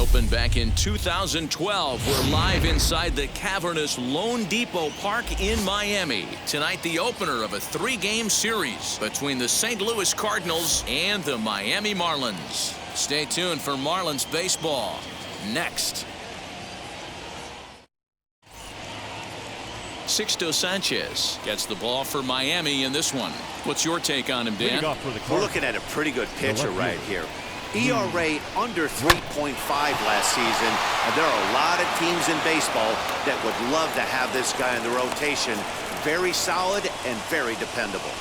opened back in 2012. We're live inside the cavernous Lone Depot Park in Miami. Tonight, the opener of a 3-game series between the St. Louis Cardinals and the Miami Marlins. Stay tuned for Marlins baseball next. Sixto Sanchez gets the ball for Miami in this one. What's your take on him, Dan? We're looking at a pretty good pitcher right here. ERA under 3.5 last season, and there are a lot of teams in baseball that would love to have this guy in the rotation. Very solid and very dependable.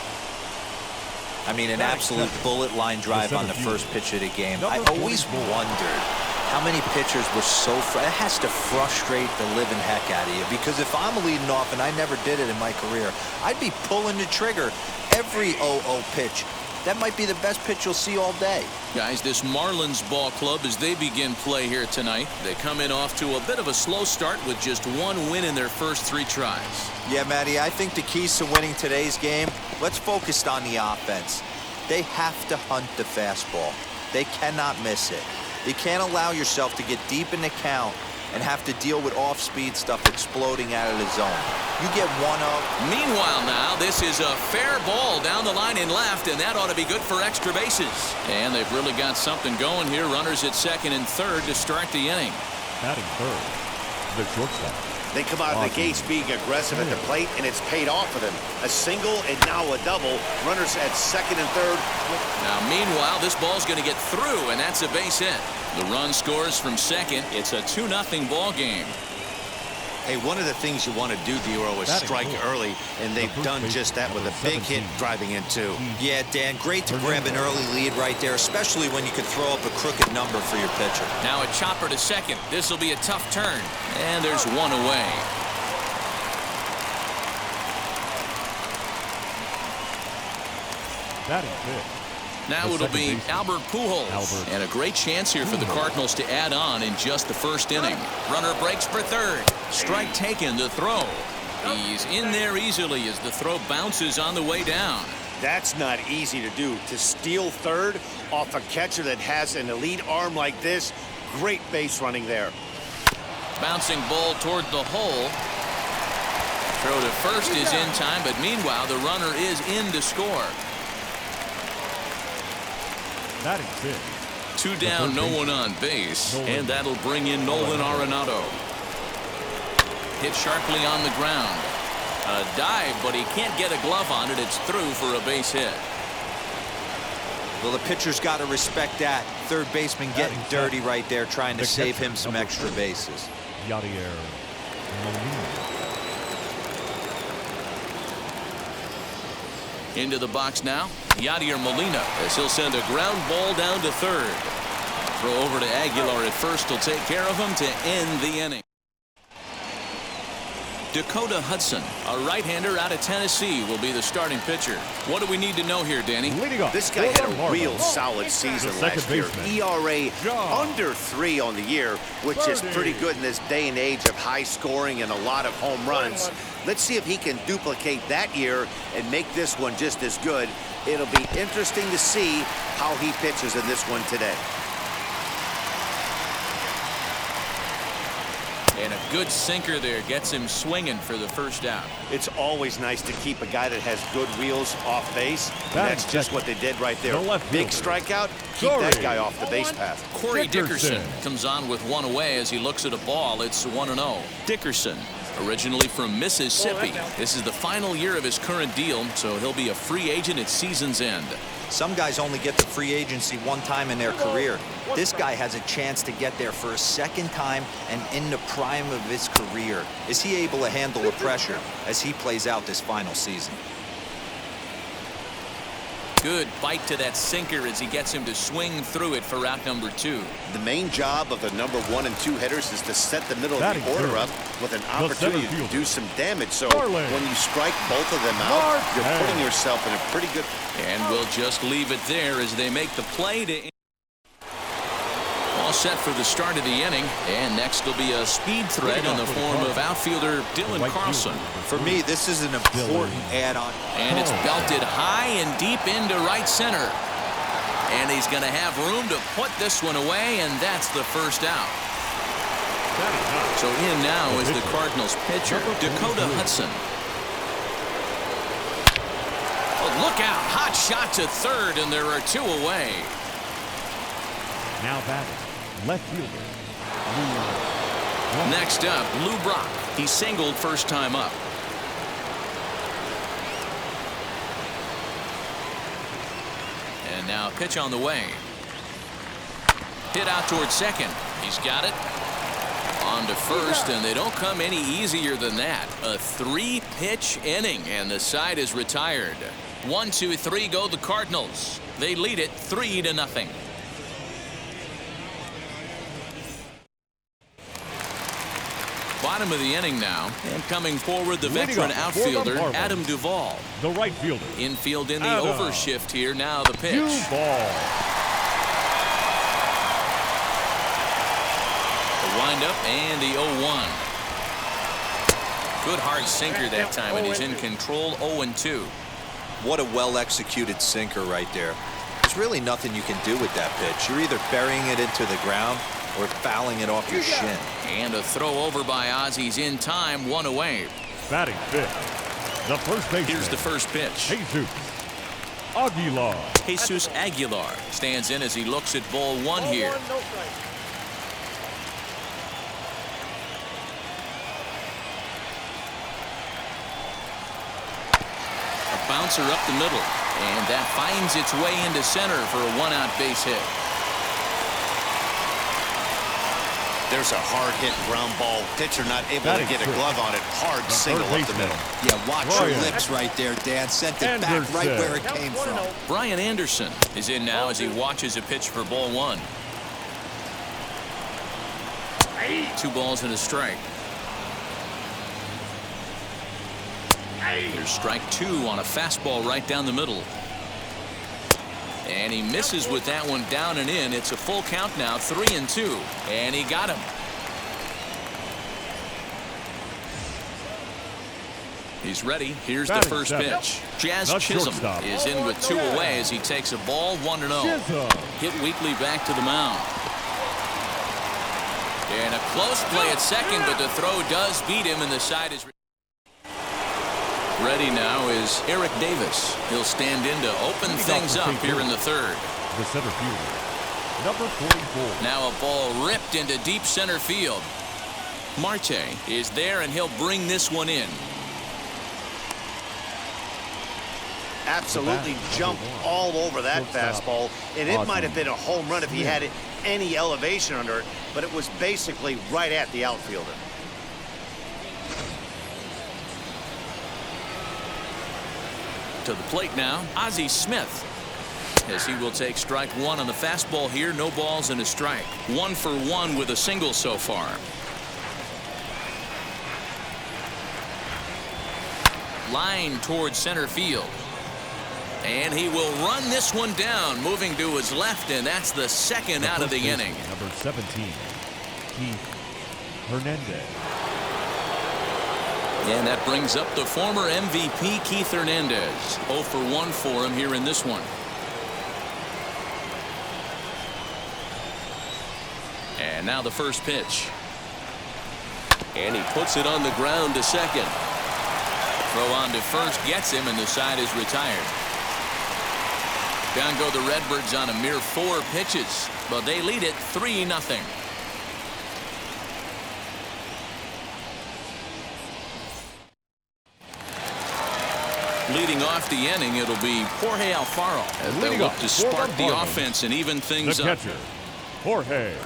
I mean, an absolute bullet line drive on the first pitch of the game. I always wondered how many pitchers were so it has to frustrate the living heck out of you, because if I'm leading off, and I never did it in my career, I'd be pulling the trigger every 0-0 pitch. That might be the best pitch you'll see all day. Guys, this Marlins ball club, as they begin play here tonight, they come in off to a bit of a slow start with just 1 win in their first 3 tries. Yeah, Matty, I think the keys to winning today's game, let's focus on the offense. They have to hunt the fastball. They cannot miss it. You can't allow yourself to get deep in the count and have to deal with off-speed stuff exploding out of the zone. You get 1-0. Meanwhile now, this is a fair ball down the line in left, and that ought to be good for extra bases. And they've really got something going here. Runners at second and third to start the inning. Batting third, the shortstop. They come out of the gates being aggressive at the plate, and it's paid off for them. A single and now a double. Runners at second and third. Now, meanwhile, this ball's going to get through, and that's a base hit. The run scores from second. It's a 2-0 ball game. Hey, one of the things you want to do, Dero, is strike early, and they've done just that with a big hit driving in two. Yeah, Dan, great to grab an early lead right there, especially when you could throw up a crooked number for your pitcher. Now a chopper to second. This will be a tough turn, and there's one away. Batting fifth. Now it'll be Albert Pujols. And a great chance here for the Cardinals to add on in just the first inning. Runner breaks for third. Strike taken to throw. He's in there easily as the throw bounces on the way down. That's not easy to do. To steal third off a catcher that has an elite arm like this, great base running there. Bouncing ball toward the hole. Throw to first is in time, but meanwhile the runner is in to score. Batting fifth. 2 down, no one on base, and that'll bring in Nolan Arenado. Hit sharply on the ground. A dive, but he can't get a glove on it. It's through for a base hit. Well, the pitcher's got to respect that. Third baseman getting dirty right there, trying to save him some extra bases. Yadier Molina. Into the box now, Yadier Molina, as he'll send a ground ball down to third. Throw over to Aguilar at first will take care of him to end the inning. Dakota Hudson, a right-hander out of Tennessee, will be the starting pitcher. What do we need to know here, Danny? This guy had a real solid season last year. ERA under 3 on the year, which is pretty good in this day and age of high scoring and a lot of home runs. Let's see if he can duplicate that year and make this one just as good. It'll be interesting to see how he pitches in this one today. And a good sinker there gets him swinging for the first out. It's always nice to keep a guy that has good wheels off base. That's just what they did right there. Big strikeout, keep that guy off the base path. Corey Dickerson comes on with one away as he looks at a ball. It's 1-0. Dickerson, originally from Mississippi. This is the final year of his current deal, so he'll be a free agent at season's end. Some guys only get to free agency 1 time in their career. This guy has a chance to get there for a second time and in the prime of his career. Is he able to handle the pressure as he plays out this final season? Good bite to that sinker as he gets him to swing through it for out number 2. The main job of the number 1 and 2 hitters is to set the middle of the order up with an opportunity to do some damage. So when you strike both of them out, you're putting yourself in a pretty good. And we'll just leave it there as they make the play to. All set for the start of the inning, and next will be a speed threat in the form of outfielder Dylan Carlson. For me, this is an important add-on. And it's belted high and deep into right center. And he's going to have room to put this one away, and that's the first out. So in now is the Cardinals pitcher, Dakota Hudson. Oh, look out. Hot shot to third, and there are 2 away. Now batting, left fielder. Next up, Lou Brock. He singled first time up. And now pitch on the way. Hit out towards second. He's got it. On to first, and they don't come any easier than that. A 3-pitch inning, and the side is retired. 1, 2, 3 go the Cardinals. They lead it 3-0. Bottom of the inning now, and coming forward the veteran outfielder Adam Duvall. The right fielder. Infield in the overshift here. Now the pitch. Duvall. The windup and the 0-1. Good hard sinker that time, and he's in control. 0-2. What a well-executed sinker right there. There's really nothing you can do with that pitch. You're either burying it into the ground or fouling it off your shin. And a throw over by Ozzy's in time. 1 away. Batting fifth, the first baseman. Here's the first pitch. Jesus Aguilar stands in as he looks at ball 1 here. A bouncer up the middle, and that finds its way into center for a 1-out base hit. There's a hard-hit ground ball. Pitcher not able to get a glove on it. Hard single up the middle. Yeah, watch your lips right there, Dan. Sent it back right where it came from. Brian Anderson is in now as he watches a pitch for ball 1. 2 balls and a strike. There's strike 2 on a fastball right down the middle. And he misses with that one down and in. It's a full count now, 3-2. And he got him. He's ready. Here's the first pitch. Jazz Chisholm is in with 2 away as he takes a ball, 1-0. Hit weakly back to the mound. And a close play at second, but the throw does beat him, and the side is ready now is Eric Davis. He'll stand in to open things up here in the third. The center fielder, number 44. Now a ball ripped into deep center field. Marte is there, and he'll bring this one in. Absolutely jumped all over that fastball, and it might have been a home run if he had any elevation under it, but it was basically right at the outfielder. To the plate now, Ozzie Smith, as he will take strike 1 on the fastball here. No balls and a strike. 1 for 1 with a single so far. Line towards center field. And he will run this one down, moving to his left, and that's the second out of the inning. Number 17, Keith Hernandez. And that brings up the former MVP, Keith Hernandez. 0 for 1 for him here in this one. And now the first pitch. And he puts it on the ground to second. Throw on to first gets him, and the side is retired. Down go the Redbirds on a mere 4 pitches, but they lead it 3-0. Leading off the inning, it'll be Jorge Alfaro as they look to spark the offense and even things up. The catcher, Jorge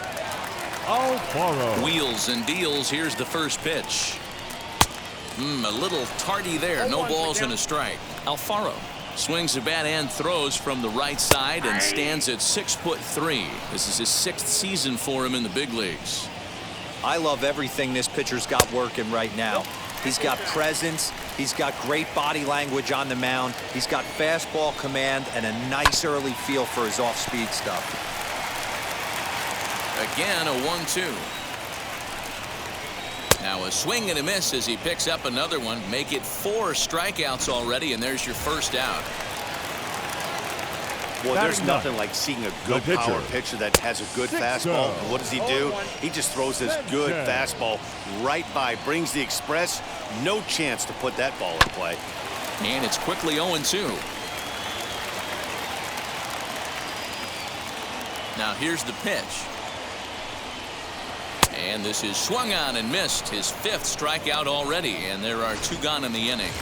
Alfaro. Wheels and deals. Here's the first pitch. A little tardy there. No balls and a strike. Alfaro swings the bat and throws from the right side and stands at 6'3". This is his 6th season for him in the big leagues. I love everything this pitcher's got working right now. He's got presence. He's got great body language on the mound. He's got fastball command and a nice early feel for his off-speed stuff. Again, a 1-2. Now a swing and a miss as he picks up another one. Make it 4 strikeouts already, and there's your first out. Well, there's nothing like seeing a good power pitcher that has a good fastball. And what does he do? He just throws this good fastball right by, brings the express. No chance to put that ball in play. And it's quickly 0-2. Now here's the pitch. And this is swung on and missed. His 5th strikeout already, and there are 2 gone in the inning.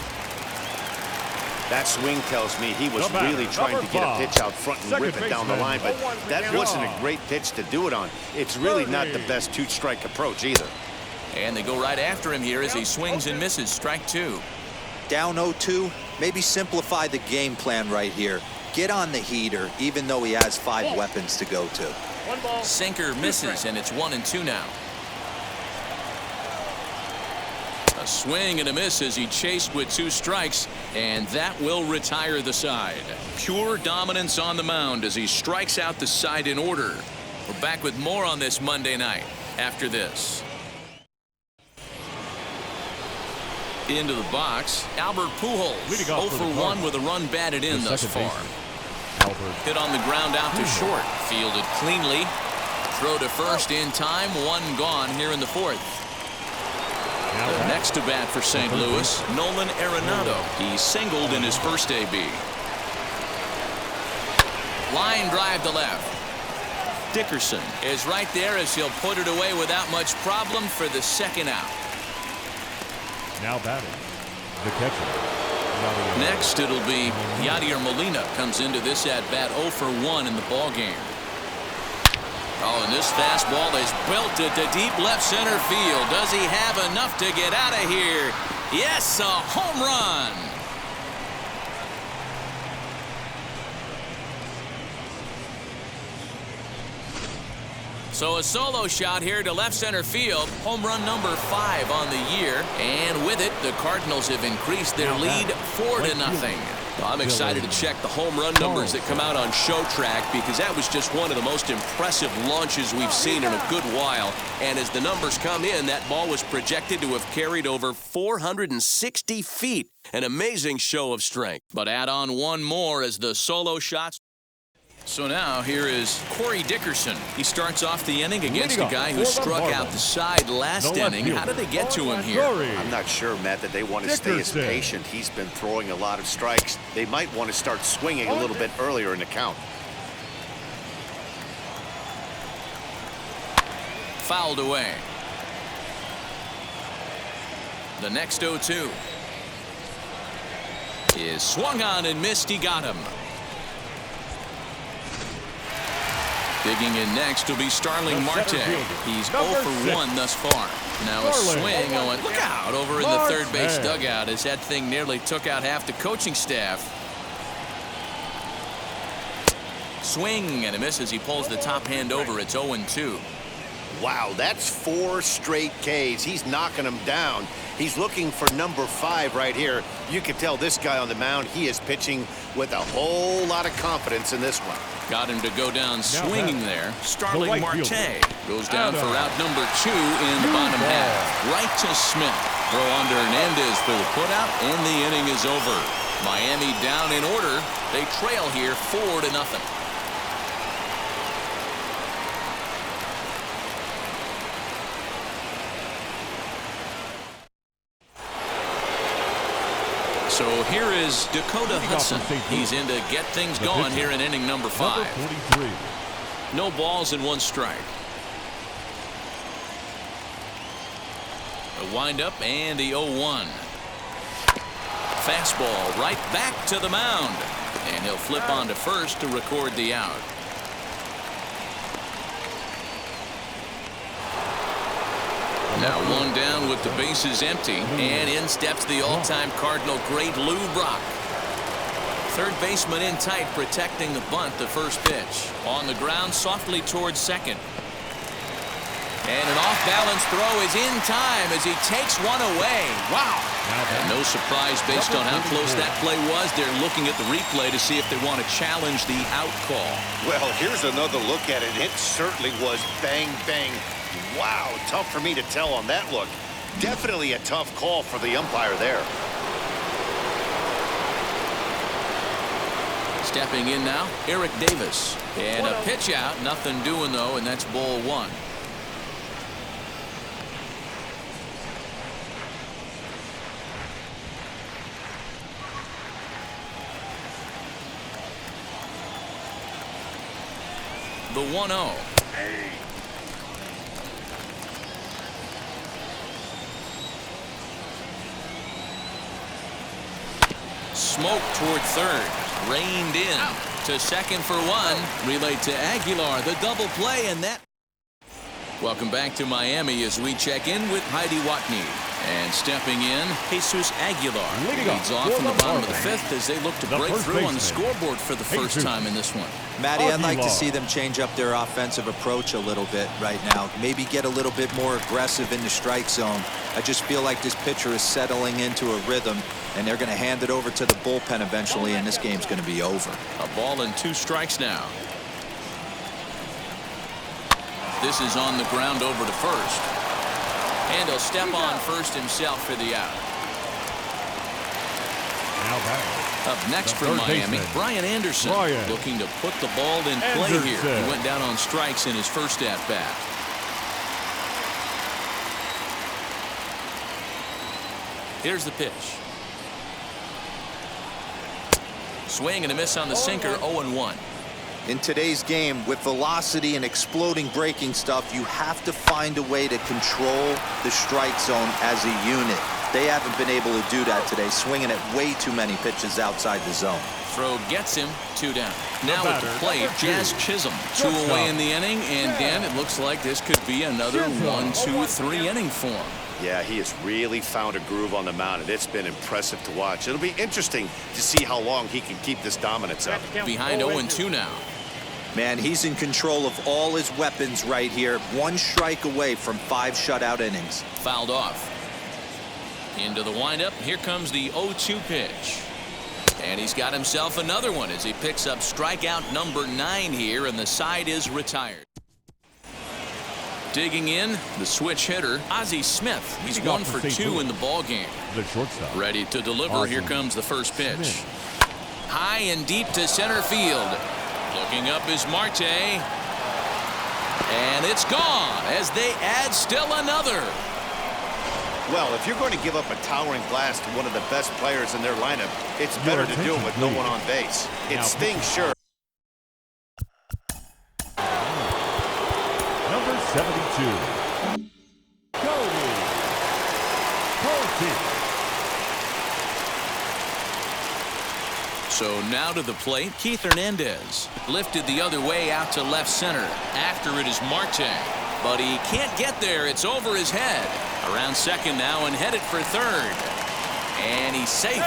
That swing tells me he was really trying to get a pitch out front and rip it down the line, but that wasn't a great pitch to do it on. It's really not the best 2-strike approach either. And they go right after him here as he swings and misses. Strike 2. Down 0-2. Maybe simplify the game plan right here. Get on the heater, even though he has 5 weapons to go to. Sinker misses, and it's 1-2 now. A swing and a miss as he chased with 2 strikes, and that will retire the side. Pure dominance on the mound as he strikes out the side in order. We're back with more on this Monday night after this. Into the box, Albert Pujols, 0 for 1 with a run batted in thus far. Hit on the ground out to short, fielded cleanly. Throw to first in time, 1 gone here in the 4th. The next to bat for St. Louis, Nolan Arenado. He singled in his first AB. Line drive to left. Dickerson is right there as he'll put it away without much problem for the 2nd out. Now batting, the catcher. Next, it'll be Yadier Molina comes into this at-bat 0 for 1 in the ballgame. Oh, and this fastball is belted to deep left center field. Does he have enough to get out of here? Yes, a home run. So a solo shot here to left center field. Home run number 5 on the year. And with it, the Cardinals have increased their lead 4-0. I'm excited to check the home run numbers that come out on Show Track because that was just one of the most impressive launches we've seen in a good while. And as the numbers come in, that ball was projected to have carried over 460 feet. An amazing show of strength. But add on one more as the solo shots. So now here is Corey Dickerson. He starts off the inning against a guy who struck out the side last inning. How did they get to him here? I'm not sure, Matt, that they want to stay as patient. He's been throwing a lot of strikes. They might want to start swinging a little bit earlier in the count. Fouled away. The next 0-2 is swung on and missed. He got him. Digging in next will be Starling Marte. He's 0 for 1 thus far. Now a swing going, look out, over in the third base dugout as that thing nearly took out half the coaching staff. Swing and a miss as he pulls the top hand over. It's 0-2. Wow, that's 4 straight Ks. He's knocking them down. He's looking for number 5 right here. You can tell this guy on the mound, he is pitching with a whole lot of confidence in this one. Got him to go down swinging there. Starling Marte goes down for out number 2 in the bottom half. Right to Smith. Throw on to Hernandez for the putout, and the inning is over. Miami down in order. They trail here 4-0. So here is Dakota Hudson. He's in to get things going here in inning number 5. No balls and 1 strike. A windup and the 0-1. Fastball right back to the mound. And he'll flip on to first to record the out. Now 1 down with the bases empty, and in steps the all-time Cardinal great Lou Brock. Third baseman in tight, protecting the bunt. The first pitch on the ground softly towards second, and an off-balance throw is in time as he takes one away. Wow! And no surprise based on how close that play was. They're looking at the replay to see if they want to challenge the out call. Well, here's another look at it. It certainly was bang, bang. Wow, tough for me to tell on that look. Definitely a tough call for the umpire there. Stepping in now, Eric Davis. And a pitch out. Nothing doing, though, and that's ball one. The 1-0. Smoke toward third. Reined in to second for one. Relayed to Aguilar. The double play, and that. Welcome back to Miami as we check in with Heidi Watney. And stepping in, Jesus Aguilar leads off in the bottom of the fifth as they look to break through on the scoreboard for the first time in this one. Matty, I'd like to see them change up their offensive approach a little bit right now. Maybe get a little bit more aggressive in the strike zone. I just feel like this pitcher is settling into a rhythm, and they're going to hand it over to the bullpen eventually, and this game's going to be over. A ball and 2 strikes now. This is on the ground over to first. And he'll step on first himself for the out. Up next from Miami, Brian Anderson. Looking to put the ball in play here. He went down on strikes in his first at-bat. Here's the pitch. Swing and a miss on the sinker, 0-1. In today's game, with velocity and exploding breaking stuff, you have to find a way to control the strike zone as a unit. They haven't been able to do that today, swinging at way too many pitches outside the zone. Throw gets him, 2 down. Now at the plate, Jazz Chisholm. 2 away in the inning, and Dan, it looks like this could be another 1, 2, 3 inning for him. Yeah, he has really found a groove on the mound, and it's been impressive to watch. It'll be interesting to see how long he can keep this dominance up. Behind 0-2 now. Man, he's in control of all his weapons right here. 1 strike away from 5 shutout innings. Fouled off. Into the windup. Here comes the 0-2 pitch. And he's got himself another one as he picks up strikeout number 9 here, and the side is retired. Digging in, the switch hitter, Ozzie Smith. He's 1 for 2 in the ball game. The shortstop. Ready to deliver. Here comes the first pitch. High and deep to center field. Looking up is Marte. And it's gone as they add still another. Well, if you're going to give up a towering blast to one of the best players in their lineup, it's better to do it with no one on base. It stings, sure. Number 72. Cody. So now to the plate, Keith Hernandez. Lifted the other way out to left center. After it is Marte. But he can't get there. It's over his head. Around second now and headed for third. And he's safe.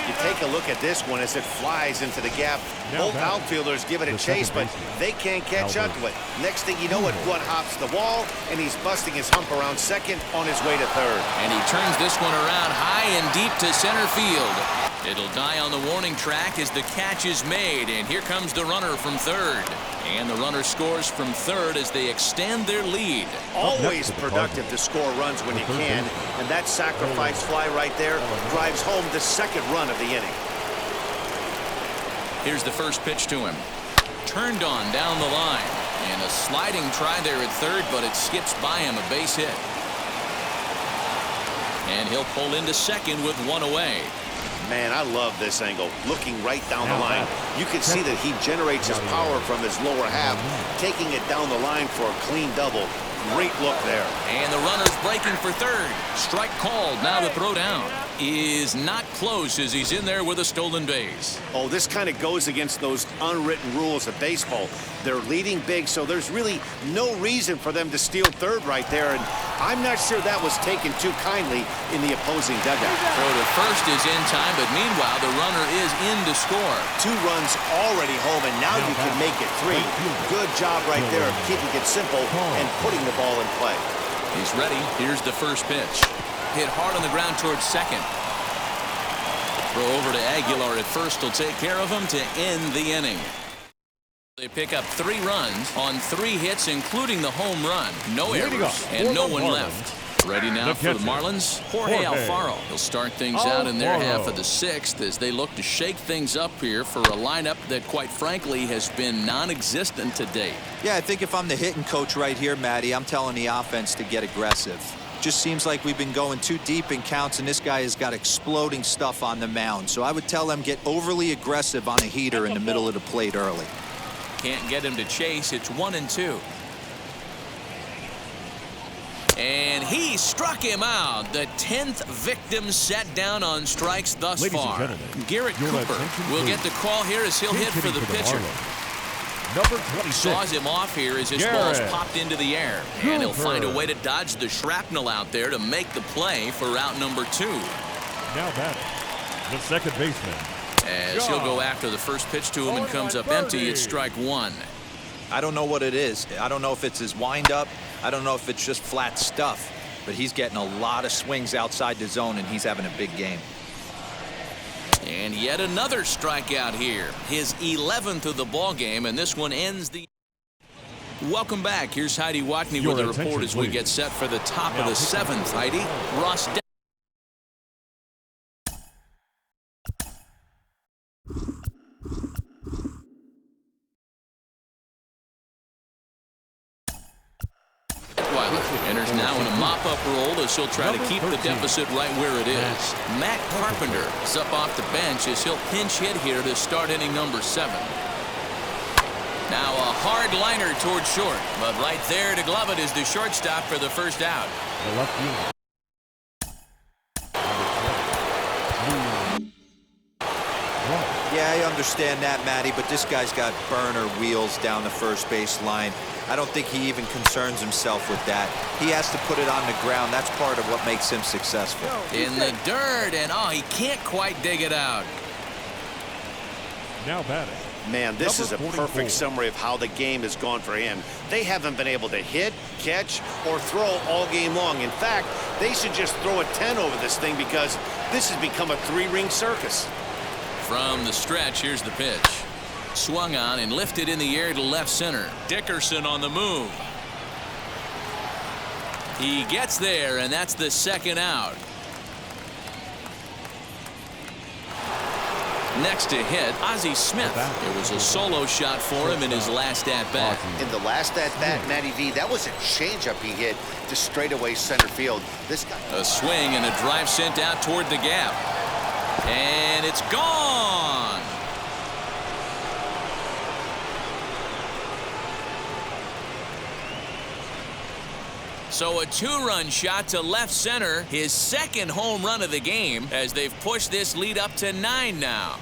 You take a look at this one as it flies into the gap. Both outfielders give it a chase, but they can't catch up to it. Next thing you know, it one hops the wall, and he's busting his hump around second on his way to third. And he turns this one around high and deep to center field. It'll die on the warning track as the catch is made, and here comes the runner from third. And the runner scores from third as they extend their lead. Always productive to score runs when you can, and that sacrifice fly right there drives home the second run of the inning. Here's the first pitch to him. Turned on down the line. And a sliding try there at third, but it skips by him, a base hit. And he'll pull into second with 1 away. Man, I love this angle. Looking right down the line. You can see that he generates his power from his lower half, taking it down the line for a clean double. Great look there. And the runner's breaking for third. Strike called. Now the throw down is not close as he's in there with a stolen base. Oh, this kind of goes against those unwritten rules of baseball. They're leading big, so there's really no reason for them to steal third right there, and I'm not sure that was taken too kindly in the opposing dugout. Throw to first is in time, but meanwhile the runner is in to score. 2 runs already home, and now you can make it 3. Good job right there of keeping it simple and putting the ball in play. He's ready. Here's the first pitch. Hit hard on the ground towards second. Throw over to Aguilar at first. Will take care of him to end the inning. They pick up 3 runs on 3 hits, including the home run. No errors and no one left. Ready now for the Marlins, Jorge Alfaro. He'll start things out in their half of the sixth as they look to shake things up here for a lineup that, quite frankly, has been non-existent to date. Yeah, I think if I'm the hitting coach right here, Matty, I'm telling the offense to get aggressive. Just seems like we've been going too deep in counts, and this guy has got exploding stuff on the mound. So I would tell them get overly aggressive on a heater in the middle of the plate early. Can't get him to chase. It's 1-2. And he struck him out. The 10th victim set down on strikes thus far. Garrett Cooper will get the call here as he'll hit for the pitcher. Number 26. He saws him off here as his ball's popped into the air. And he'll find a way to dodge the shrapnel out there to make the play for route number 2. Now batting, the second baseman. As he'll go after the first pitch to him and comes up empty, it's strike 1. I don't know what it is. I don't know if it's his windup. I don't know if it's just flat stuff. But he's getting a lot of swings outside the zone, and he's having a big game. And yet another strikeout here. His 11th of the ball game, and this one ends the... Welcome back. Here's Heidi Watney with the report as we get set for the top of the 7th. Heidi, Ross... Enters now in a mop-up role as he'll try to keep the deficit right where it is. Matt Carpenter is up off the bench as he'll pinch hit here to start inning number 7. Now a hard liner toward short, but right there to glove it is the shortstop for the first out. The left fielder. Yeah, I understand that, Matty, but this guy's got burner wheels down the first base line. I don't think he even concerns himself with that. He has to put it on the ground. That's part of what makes him successful. In the dirt, and he can't quite dig it out. Now batting. Man, this is a perfect summary of how the game has gone for him. They haven't been able to hit, catch, or throw all game long. In fact, they should just throw a 10 over this thing because this has become a 3-ring circus. From the stretch, here's the pitch. Swung on and lifted in the air to left center. Dickerson on the move. He gets there, and that's the second out. Next to hit, Ozzie Smith. It was a solo shot for him in his last at-bat. In the last at-bat, Matty V, that was a changeup he hit to straightaway center field. This guy... A swing and a drive sent out toward the gap. And it's gone. So a 2-run shot to left center, his second home run of the game, as they've pushed this lead up to 9 now.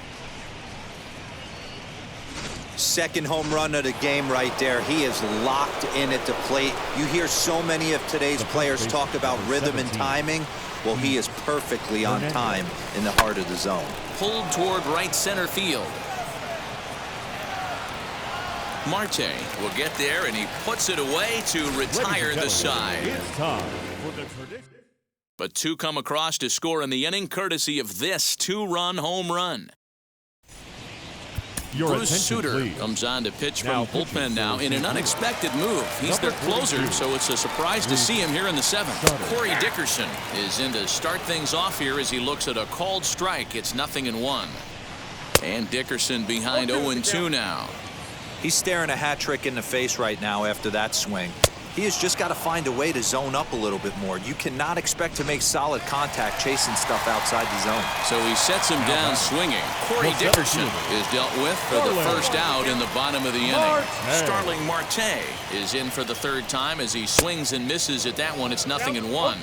Second home run of the game right there. He is locked in at the plate. You hear so many of today's players talk about rhythm and timing. Well, he is perfectly on time in the heart of the zone. Pulled toward right center field. Marte will get there, and he puts it away to retire the side. But 2 come across to score in the inning, courtesy of this 2-run home run. Bruce Sutter comes on to pitch from bullpen now in an unexpected move. He's their closer, so it's a surprise to see him here in the 7th. Corey Dickerson is in to start things off here as he looks at a called strike. It's 0-1. And Dickerson behind 0-2 now. He's staring a hat trick in the face right now after that swing. He has just got to find a way to zone up a little bit more. You cannot expect to make solid contact chasing stuff outside the zone. So he sets him down swinging. Corey Dickerson is dealt with for the first out in the bottom of the inning. Starling Marte is in for the 3rd time as he swings and misses at that one. It's 0-1.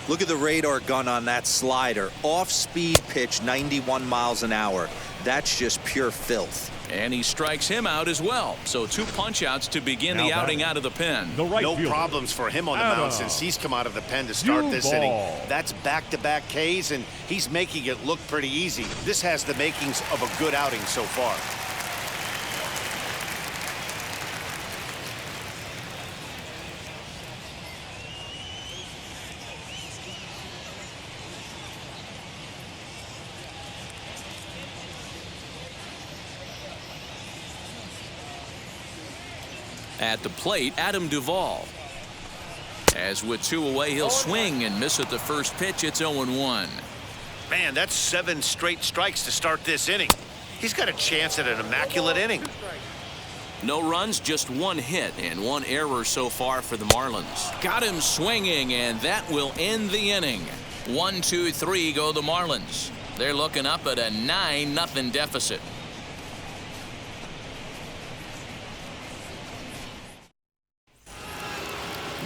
Look at the radar gun on that slider. Off-speed pitch, 91 miles an hour. That's just pure filth. And he strikes him out as well. So 2 punch-outs to begin the outing out of the pen. No problems for him on the mound since he's come out of the pen to start this inning. That's back-to-back Ks, and he's making it look pretty easy. This has the makings of a good outing so far. At the plate, Adam Duvall. As with 2 away, he'll swing and miss at the first pitch. It's 0-1. Man, that's 7 straight strikes to start this inning. He's got a chance at an immaculate inning. No runs, just 1 hit and 1 error so far for the Marlins. Got him swinging, and that will end the inning. 1, 2, 3 go the Marlins. They're looking up at a 9-0 deficit.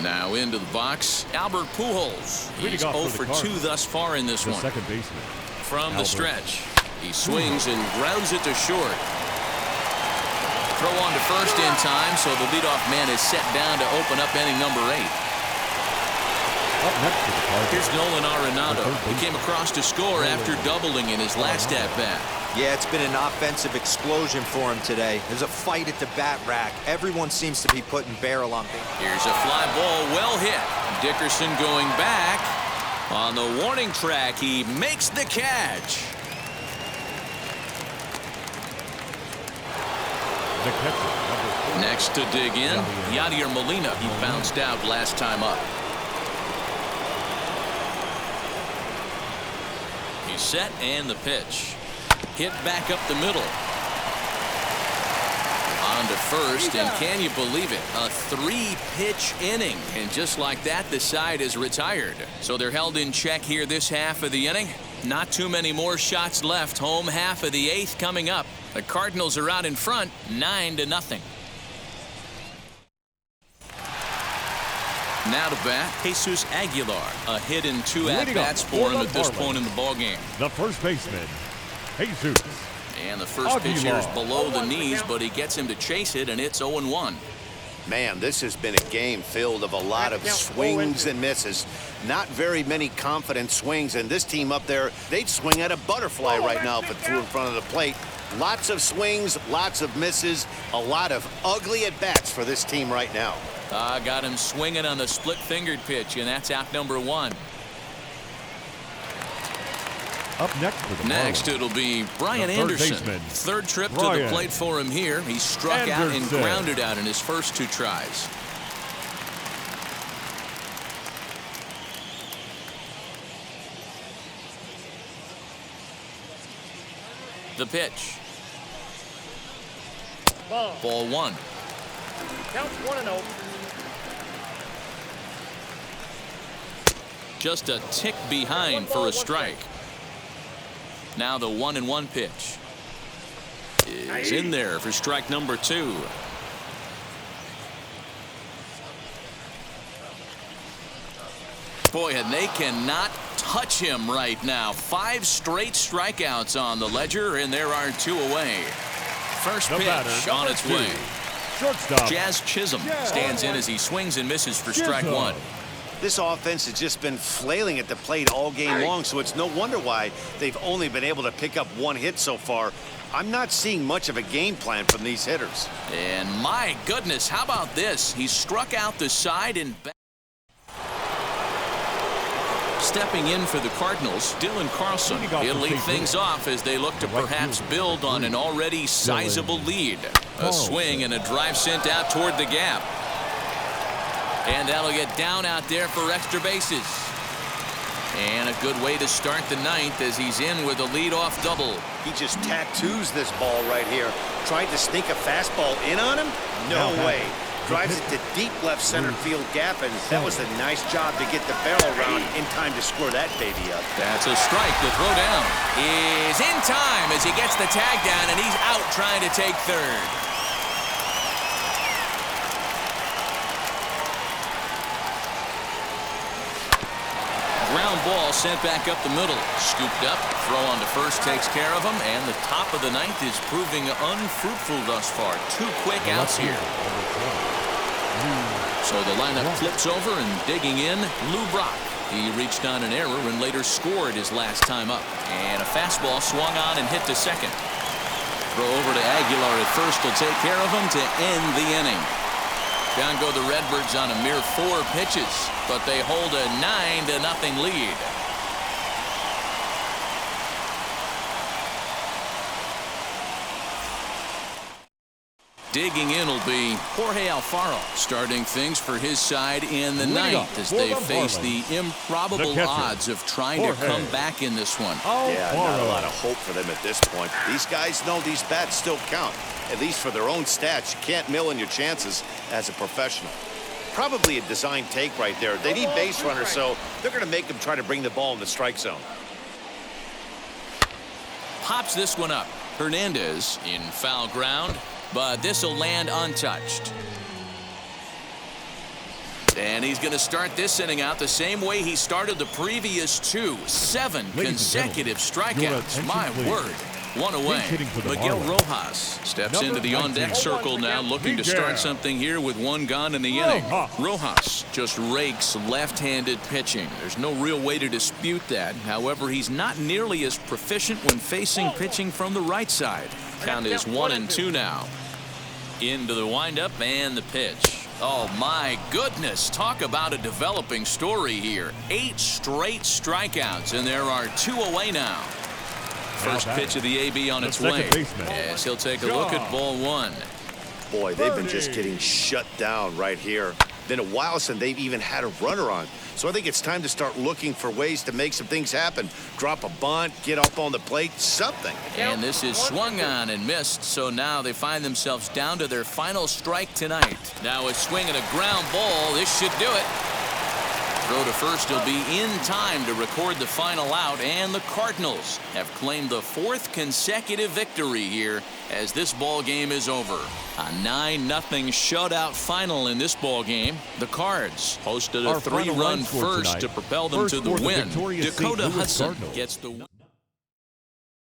Now into the box, Albert Pujols. He's 0 for 2 thus far in this one. Second baseman. From the stretch, he swings and grounds it to short. Throw on to first in time, so the leadoff man is set down to open up inning number 8. Up next to the Cardinals. Here's Nolan Arenado. He came across to score after doubling in his last at-bat. Yeah, it's been an offensive explosion for him today. There's a fight at the bat rack. Everyone seems to be putting barrel on me. Here's a fly ball, well hit. Dickerson going back. On the warning track, he makes the catch. The catcher, Next to dig in, Yadier Molina. He bounced out last time up. He's set and the pitch. Hit back up the middle. On to first, and can you believe it? A 3-pitch inning. And just like that, the side is retired. So they're held in check here this half of the inning. Not too many more shots left. Home half of the 8th coming up. The Cardinals are out in front, 9-0. Now to bat, Jesus Aguilar. A hit in 2 at-bats for him at this point in the ballgame. the first baseman, Jesus. And the first pitch here is below the knees, but he gets him to chase it, and it's 0-1. Man, this has been a game filled of a lot of swings and misses. Not very many confident swings, and this team up there, they'd swing at a butterfly right now if it threw in front of the plate. Lots of swings, lots of misses, a lot of ugly at-bats for this team right now. Got him swinging on the split-fingered pitch, and that's out number 1. Up next for the Next, Marlins, it'll be Brian the third Anderson. baseman, Third trip to the Brian plate for him here. He struck out and Anderson. grounded out in his first 2 tries. The pitch. Ball 1. Counts 1-0. Just a tick behind for a strike. Now the 1-1 pitch is in there for strike number 2. Boy, and they cannot touch him right now. 5 straight strikeouts on the ledger, and there are 2 away. First The pitch batter, on its way. shortstop, Jazz Chisholm stands in as he swings and misses for strike Chisholm. 1. This offense has just been flailing at the plate all game long, so it's no wonder why they've only been able to pick up 1 hit so far. I'm not seeing much of a game plan from these hitters. And my goodness, how about this? He struck out the side and back. Stepping in for the Cardinals, Dylan Carlson. He'll lead things off as they look to perhaps build on an already sizable lead. A swing and a drive sent out toward the gap. And that'll get down out there for extra bases. And a good way to start the 9th as he's in with a leadoff double. He just tattoos this ball right here. Tried to sneak a fastball in on him? No way. Drives it to deep left center field gap, and that was a nice job to get the barrel around in time to score that baby up. That's a strike. The throw down is in time as he gets the tag down, and he's out trying to take third. Ground ball sent back up the middle. Scooped up. Throw on to first takes care of him. And the top of the 9th is proving unfruitful thus far. 2 quick outs here. So the lineup flips over and digging in, Lou Brock. He reached on an error and later scored his last time up. And a fastball swung on and hit to second. Throw over to Aguilar at first will take care of him to end the inning. Down go the Redbirds on a mere 4 pitches, but they hold a 9-0 lead. digging in will be Jorge Alfaro, starting things for his side in the ninth as they face the improbable odds of trying to come back in this one. Yeah, not a lot of hope for them at this point. These guys know these bats still count, at least for their own stats. You can't mill in your chances as a professional. Probably a design take right there. They need base runners, so they're going to make them try to bring the ball in the strike zone. Pops this one up. Hernandez in foul ground, but this will land untouched. And he's going to start this inning out the same way he started the previous two. 7 consecutive strikeouts. My word. One away. Miguel Rojas steps into the on-deck circle now, looking to start something here with one gone in the inning. Rojas just rakes left-handed pitching. There's no real way to dispute that. However, he's not nearly as proficient when facing pitching from the right side. Count is 1-2 now. Into the windup and the pitch. Oh, my goodness. Talk about a developing story here. 8 straight strikeouts, and there are 2 away now. First pitch of the AB on its way. Yes, he'll take a look at ball 1. Boy, they've been just getting shut down right here. Been a while since they've even had a runner on. So I think it's time to start looking for ways to make some things happen. Drop a bunt, get up on the plate, something. And this is swung on and missed, so now they find themselves down to their final strike tonight. Now a swing and a ground ball. This should do it. Throw to first will be in time to record the final out, and the Cardinals have claimed the 4th consecutive victory here as this ball game is over. A 9-0 shutout final in this ball game. The Cards hosted a 3-run first to propel them to the win. Dakota Hudson gets the win.